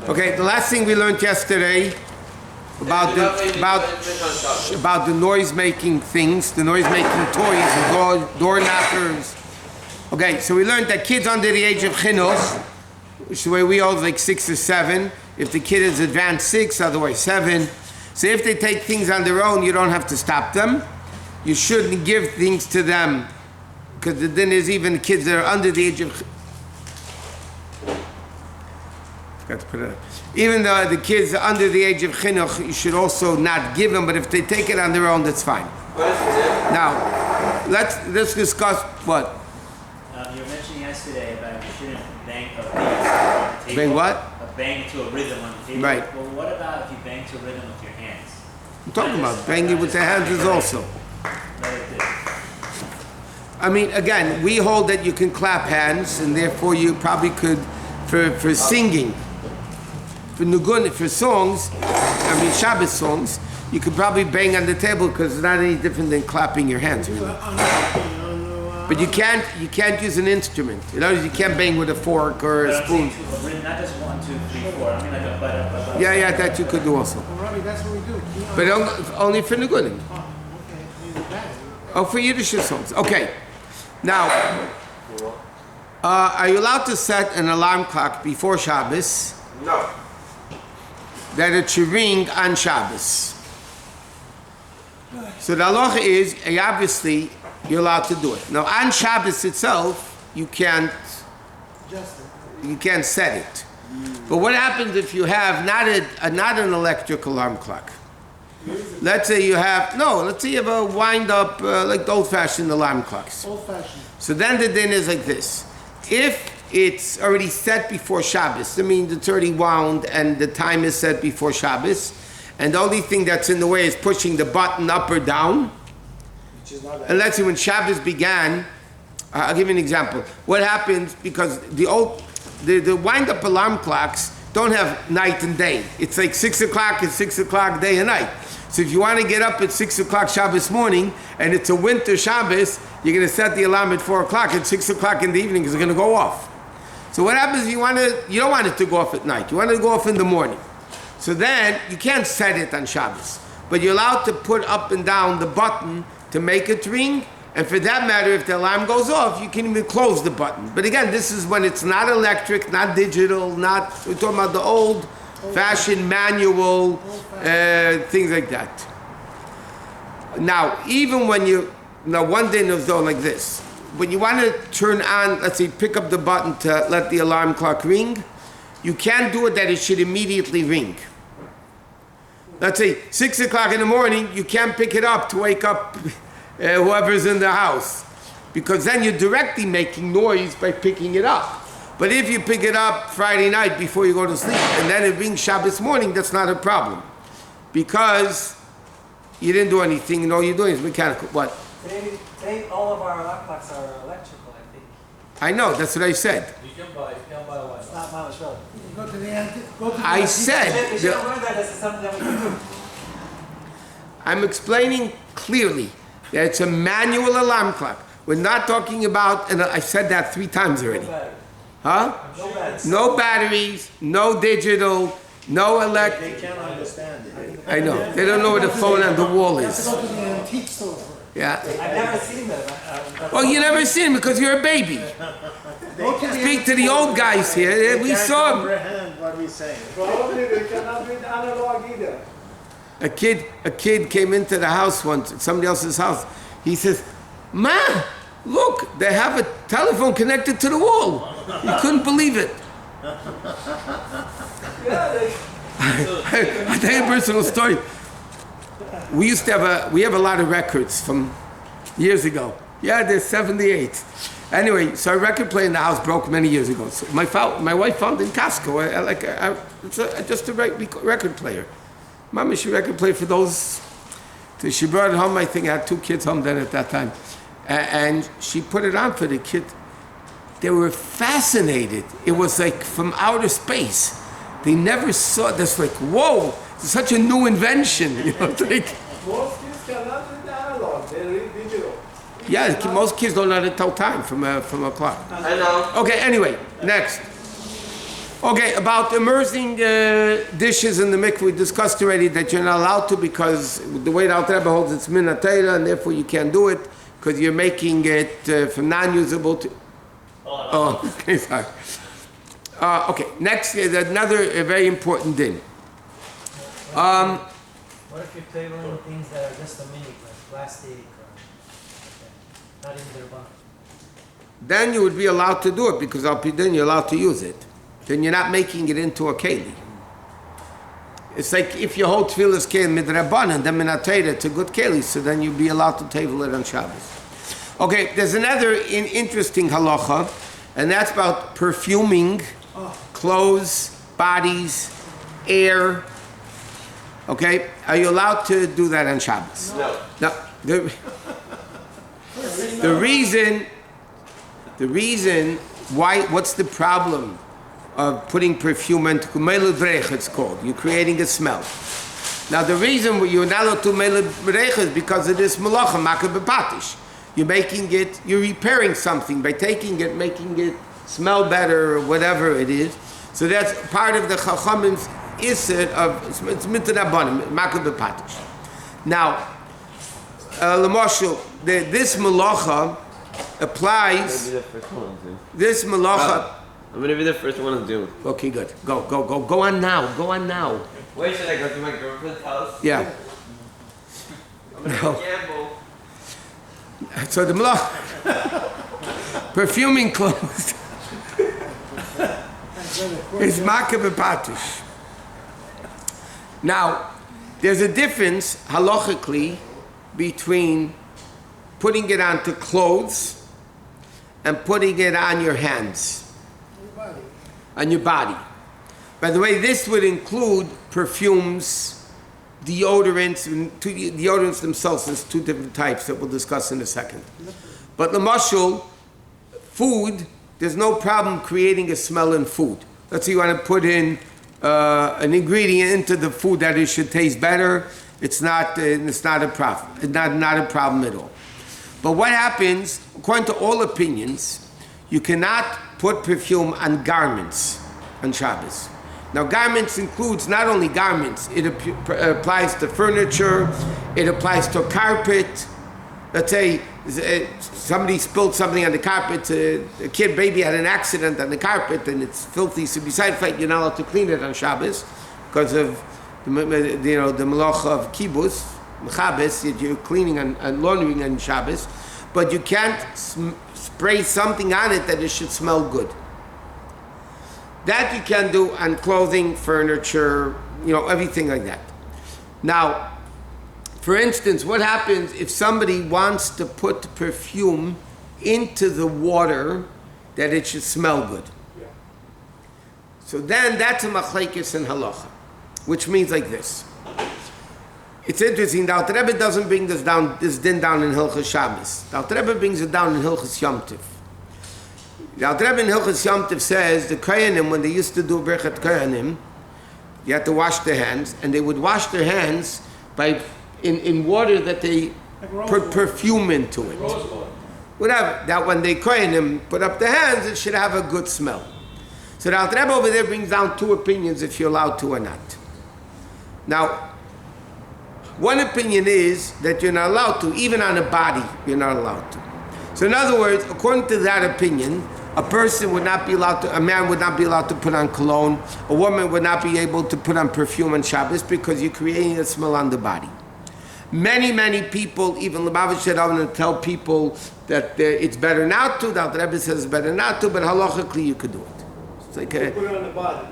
Okay, the last thing we learned yesterday about the noise-making things, the noise-making toys, the door knockers. Okay, so we learned that kids under the age of chinuch, which is the way we all like 6 or 7. If the kid is advanced 6, otherwise 7. So if they take things on their own, you don't have to stop them. You shouldn't give things to them, because then there's even kids that are under the age of. Forgot to put it up. Even though the kids are under the age of chinuch, you should also not give them. But if they take it on their own, that's fine. Now, let's discuss what. You were mentioning yesterday about you shouldn't bang a beat on the table. Bang what? Bang to a rhythm on the table. Right. Well, what about if you bang to a rhythm with your hands? I'm talking about banging with the hands is also. I mean, again, we hold that you can clap hands, and therefore you probably could, for singing, for nugun, for songs, I mean Shabbos songs, you could probably bang on the table because it's not any different than clapping your hands, really. But you can't use an instrument. In other words, you can't bang with a fork or a spoon. Not just 1, 2, 3, 4. I mean like a butt. Yeah, that you could do also. Well, Rabbi, that's what we do. But only for nugunim. Oh, okay. Oh, for Yiddish songs. Okay. Now, are you allowed to set an alarm clock before Shabbos? No. That it should ring on Shabbos. So the halacha is, obviously, you're allowed to do it. Now, on Shabbos itself, you can't set it. But what happens if you have not an electric alarm clock? Let's say you have a wind-up, like the old-fashioned alarm clocks. Old-fashioned. So then the din is like this. If it's already set before Shabbos, that means it's already wound and the time is set before Shabbos, and the only thing that's in the way is pushing the button up or down. And let's say when Shabbos began, I'll give you an example. What happens, because the wind-up alarm clocks don't have night and day. It's like 6 o'clock and 6 o'clock day and night. So if you want to get up at 6 o'clock Shabbos morning, and it's a winter Shabbos, you're going to set the alarm at 4 o'clock, and 6 o'clock in the evening is going to go off. So what happens if you don't want it to go off at night. You want it to go off in the morning. So then, you can't set it on Shabbos. But you're allowed to put up and down the button to make it ring. And for that matter, if the alarm goes off, you can even close the button. But again, this is when it's not electric, not digital, we're talking about the old-fashioned manual, things like that. Now, even when one day is though like this. When you want to turn on, let's say, pick up the button to let the alarm clock ring, you can't do it that it should immediately ring. Let's say 6 o'clock in the morning, you can't pick it up to wake up whoever's in the house, because then you're directly making noise by picking it up. But if you pick it up Friday night before you go to sleep and then it rings Shabbos morning, that's not a problem, because you didn't do anything and all you're doing is mechanical. What? Today all of our alarm clocks are electrical, I think. I know, that's what I said. You can buy one. It's not much really. Go to the antique. I said. We should learn that this is something that we can do. I'm explaining clearly that it's a manual alarm clock. We're not talking about, and I said that 3 times already. Huh? No batteries. No batteries, no digital, no electric. They can't understand it. I know. They don't know where the phone on the wall You have to is. go to the antique store. Yeah. I've never seen that. Well, you never seen him because you're a baby. Speak to the old guys here. We saw him. Comprehend what we're saying. Probably they cannot read analog either. A kid came into the house once, somebody else's house. He says, "Ma, look, they have a telephone connected to the wall." He couldn't believe it. I'll tell you a personal story. We have a lot of records from years ago. Yeah, there's 78. Anyway, so a record player in the house broke many years ago. So my wife found it in Costco. It's just a record player. Mama, she record player for those. So she brought it home. I think I had 2 kids home then at that time. And she put it on for the kid. They were fascinated. It was like from outer space. They never saw this. Like, whoa, it's such a new invention. You know, it's like, Most kids cannot read analog, they read digital. yeah, most kids don't know how to tell time from a clock. I know. Okay, anyway, next. Okay, about immersing dishes in the mikveh, we discussed already that you're not allowed to because the way the Alter Rebbe holds it's min ha'Torah, and therefore you can't do it because you're making it from non-usable to... Oh, okay, sorry. Okay, next is another very important thing. What if you're tabling things that are just a mini, like plastic or not even their bun? Then you would be allowed to do it because then you're allowed to use it. Then you're not making it into a keli. It's like if you hold tefillas keli midrabanan, then min ha'Torah, it's a good keli, so then you'd be allowed to table it on Shabbos. Okay, there's another interesting halacha, and that's about perfuming clothes, bodies, air. Okay, are you allowed to do that on Shabbos? No. No. The reason why, what's the problem of putting perfume into meludrech, it's called. You're creating a smell. Now the reason you're not allowed to meludrech is because of this malacha, makeh b'patish. You're making it, you're repairing something by taking it, making it smell better or whatever it is. So that's part of the chachamim's iser of, it's mitzvah makeh b'patish. Now, l'moshel, this malacha applies, this malacha, I'm gonna be the first one to do it. okay, good. Go on now. Where should I go to my girlfriend's house? Yeah. I'm gonna No. gamble. So the malacha, perfuming clothes is makeh b'patish. Now, there's a difference halachically between putting it onto clothes and putting it on your hands. On your body. By the way, this would include perfumes, deodorants, and deodorants themselves. There's two different types that we'll discuss in a second. But the mashal, food, there's no problem creating a smell in food. Let's say you want to put in an ingredient into the food that it should taste better. It's not a problem. It's not a problem at all. But what happens, according to all opinions, you cannot put perfume on garments on Shabbos. Now, garments includes not only garments, it applies to furniture, it applies to carpet. Let's say somebody spilled something on the carpet, a baby had an accident on the carpet and it's filthy, so besides fact, you're not allowed to clean it on Shabbos because of the malacha of kibbutz, Chabes, you're cleaning and laundering on Shabbos, but you can't spray something on it that it should smell good. That you can do on clothing, furniture, everything like that. Now, for instance, what happens if somebody wants to put perfume into the water that it should smell good? Yeah. So then that's a machlekes in halacha, which means like this. It's interesting, the Alter Rebbe doesn't bring this din down in Hilchos Shabbos. The Alter Rebbe brings it down in Hilchos Yom Tov. The Alter Rebbe in Hilchos Yom Tov says the Kohanim, when they used to do Birchat Kohanim, you had to wash their hands, and they would wash their hands in water that they put perfume into it. Whatever. That when they Kohanim put up their hands, it should have a good smell. So the Alter Rebbe over there brings down two opinions if you're allowed to or not. Now, one opinion is that you're not allowed to, even on a body, you're not allowed to. So in other words, according to that opinion, a man would not be allowed to put on cologne, a woman would not be able to put on perfume on Shabbos because you're creating a smell on the body. Many people, even Lubavitch said, I'm going to tell people that it's better not to, that the Rebbe says it's better not to, but halachically you could do it. It's like Put it on the body.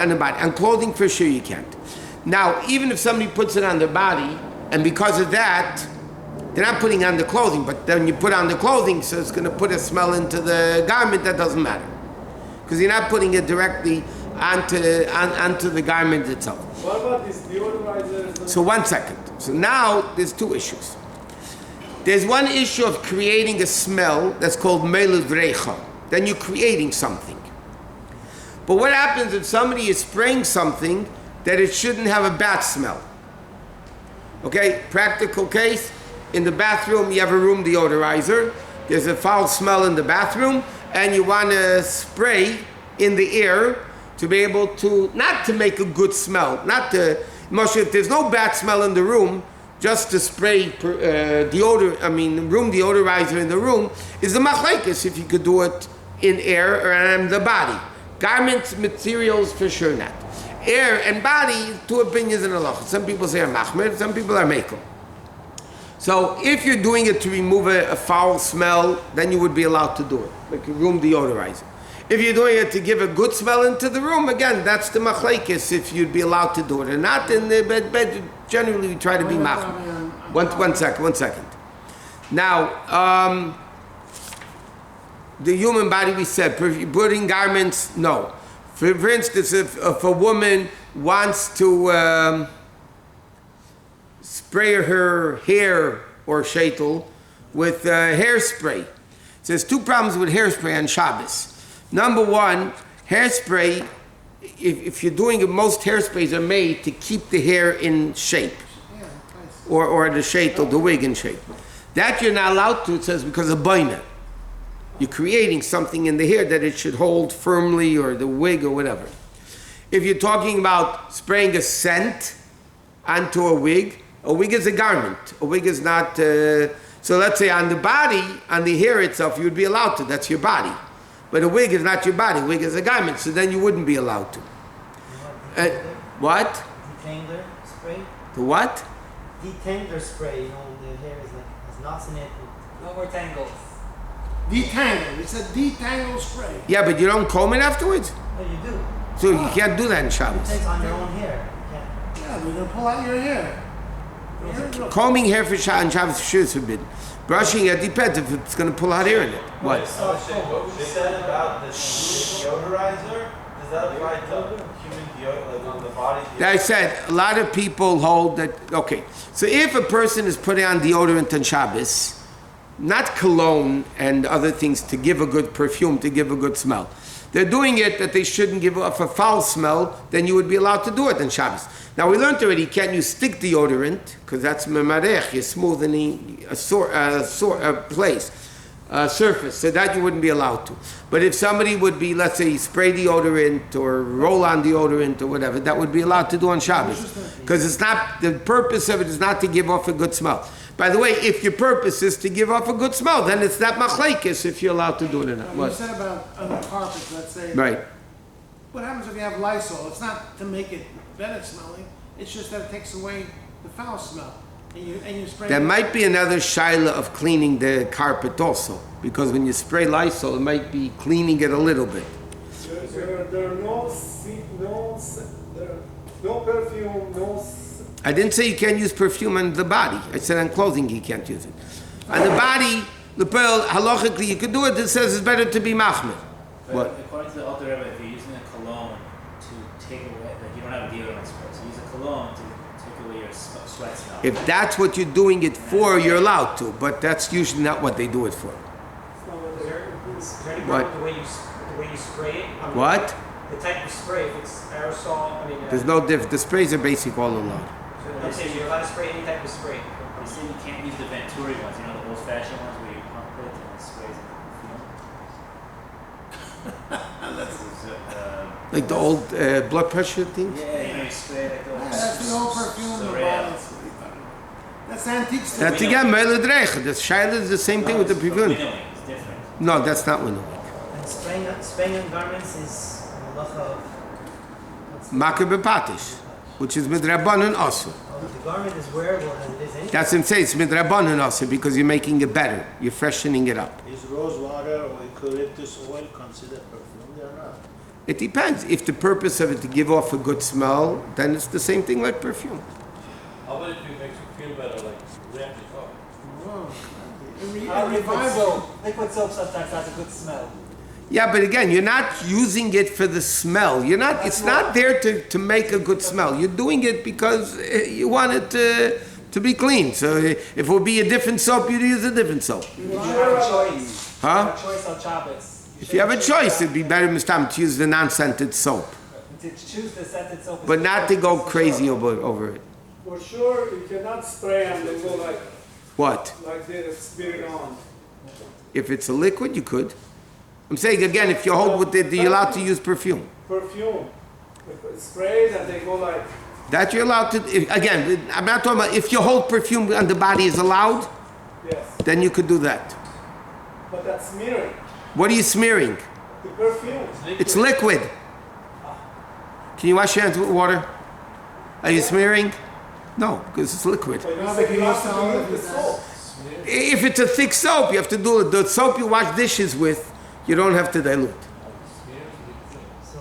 On the body. On clothing, for sure you can't. Now, even if somebody puts it on their body, and because of that, they're not putting on the clothing, but then you put on the clothing, so it's going to put a smell into the garment, that doesn't matter. Because you're not putting it directly onto the garment itself. What about this deodorizer? So 1 second. So now, there's two issues. There's one issue of creating a smell that's called meludrecha. Then you're creating something. But what happens if somebody is spraying something that it shouldn't have a bad smell? Okay, practical case, in the bathroom you have a room deodorizer, there's a foul smell in the bathroom, and you want to spray in the air to be able to, not to make a good smell, not to, Moshe, if there's no bad smell in the room, just to spray room deodorizer in the room, is the machlekes if you could do it in air or in the body. Garments, materials, for sure not. Air and body, two opinions in halacha. Some people say are machmer, some people are mekel. So if you're doing it to remove a foul smell, then you would be allowed to do it, like a room deodorizer. If you're doing it to give a good smell into the room, again, that's the machlekes if you'd be allowed to do it or not. In the bed generally we try to be machmer. One second. Now, the human body, we said, putting garments, no. For instance, if a woman wants to spray her hair or sheitel with hairspray, so there's two problems with hairspray on Shabbos. Number one, hairspray, if you're doing it, most hairsprays are made to keep the hair in shape, or the sheitel, the wig in shape. That you're not allowed to, it says, because of baina. You're creating something in the hair that it should hold firmly, or the wig, or whatever. If you're talking about spraying a scent onto a wig is a garment. A wig is not, so let's say on the body, on the hair itself, you would be allowed to, that's your body. But a wig is not your body, a wig is a garment, so then you wouldn't be allowed to. What? Detangler spray? The what? Detangler spray, the hair is has knots in it. No more tangles. Detangle. It's a detangle spray. Yeah, but you don't comb it afterwards? No, you do. So you can't do that in It Shabbos. takes on your own hair. You Yeah, we're gonna pull out your hair. Combing hair for Shabbos sure is forbidden. Brushing it depends if it's going to pull out hair in it. What? What we said about the deodorizer, does that apply to human deodorizer, like on the body? I said, a lot of people hold that, okay, so if a person is putting on deodorant on Shabbos, not cologne and other things to give a good perfume, to give a good smell, they're doing it that they shouldn't give off a foul smell, then you would be allowed to do it on Shabbos. Now we learned already, you can't use stick deodorant, because that's memarech, you're smoothing a surface, so that you wouldn't be allowed to. But if somebody would be, let's say, spray deodorant or roll on deodorant or whatever, that would be allowed to do on Shabbos. Because it's not, the purpose of it is not to give off a good smell. By the way, if your purpose is to give off a good smell, then it's that machlekes if you're allowed to do it or not. You What? said about on the carpet, let's say. Right. What happens if you have Lysol? It's not to make it better smelling. It's just that it takes away the foul smell. And you spray. There might be another shaila of cleaning the carpet also, because when you spray Lysol, it might be cleaning it a little bit. There are no perfume, no. I didn't say you can't use perfume on the body. I said on clothing you can't use it. On the body, the pearl, halachically you could do it. It says it's better to be machmir. But What? according to the Alter Rebbe, if you're using a cologne to take away, like you don't have a deodorant spray, so use a cologne to take away your sweat smell. If that's what you're doing it for, you're allowed to, but that's usually not what they do it for. Is there any What? problem with the way you spray it? I mean, What? The type of spray, if it's aerosol, I mean. There's no diff. The sprays are basic all along. So I'm saying you're allowed to spray any type of spray. They say you can't use the Venturi ones, you know, the old-fashioned ones where you pump it and it sprays it. Like the old blood pressure things? Yeah, you know, you spray like Yeah, that's the old perfume in the Soraya. bottle. That's antique stuff. That's again, Meiled Reich. The shaila is the same thing with the perfume. Winnowing is different. No, that's not winnowing. And spraying on garments is a halacha of. what's the- Makeh bepatish, which is midrabanan also. The garment is wearable as it is anyway. That's him saying it's midrabanan also because you're making it better. You're freshening it up. Is rose water or eucalyptus oil considered perfume or not? It depends. If the purpose of it to give off a good smell, then it's the same thing like perfume. How about if it makes you feel better, like wrap your car? A revival. Liquid soap sometimes has a good smell. Yeah, but again, you're not using it for the smell. You're not. It's not there to make a good smell. You're doing it because you want it to be clean. So if it would be a different soap, you'd use a different soap. You have a choice. Huh? You have a choice on Shabbos. If you have a choice, it'd be better, Mistam, to use the non-scented soap, To choose the scented soap. but not to go crazy over it. For sure, you cannot spray and then go What? like this, spit it on. If it's a liquid, you could. I'm saying again, if you hold with it, you're allowed to use perfume. perfume. Sprays and they go like, That you're allowed to, again, I'm not talking about, if your whole perfume on the body is allowed, yes. then you could do that. But that's smearing. What are you smearing? The perfume. It's liquid. Can you wash your hands with water? Are you smearing? No, because it's liquid. But you No, said but you you have used to to do only it do with that. soap. If it's a thick soap, you have to do it. The soap you wash dishes with, you don't have to dilute. So,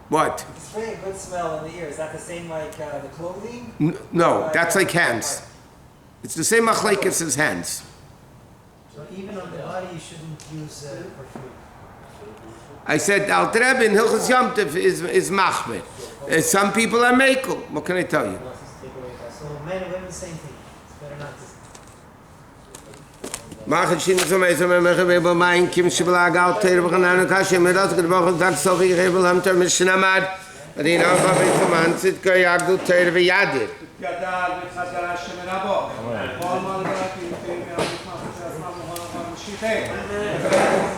What? spray a good smell in the ear. Is that the same like the clothing? No, that's like hands. It's the same machlekes as hands. So even on the body, you shouldn't use perfume. I said Al Rebbe in Hilchos Yom Tov is machmir. Some people are mekel. What can I tell you? So men and women, same thing. It's better not to. Machen Sie nicht so mehr, so mehr Rebel mein Kim Shiblag Al Rebbe Hanan Kashem mit das gebrochen Tag so wie Rebel haben der Mishnamad. Und ihn auch auf dem Mann sit gejagt du Rebbe Yadir. גדל וחדש שמרבו. כל מה לדעת אם תהיה מהמתמחת שעצמם משיחי.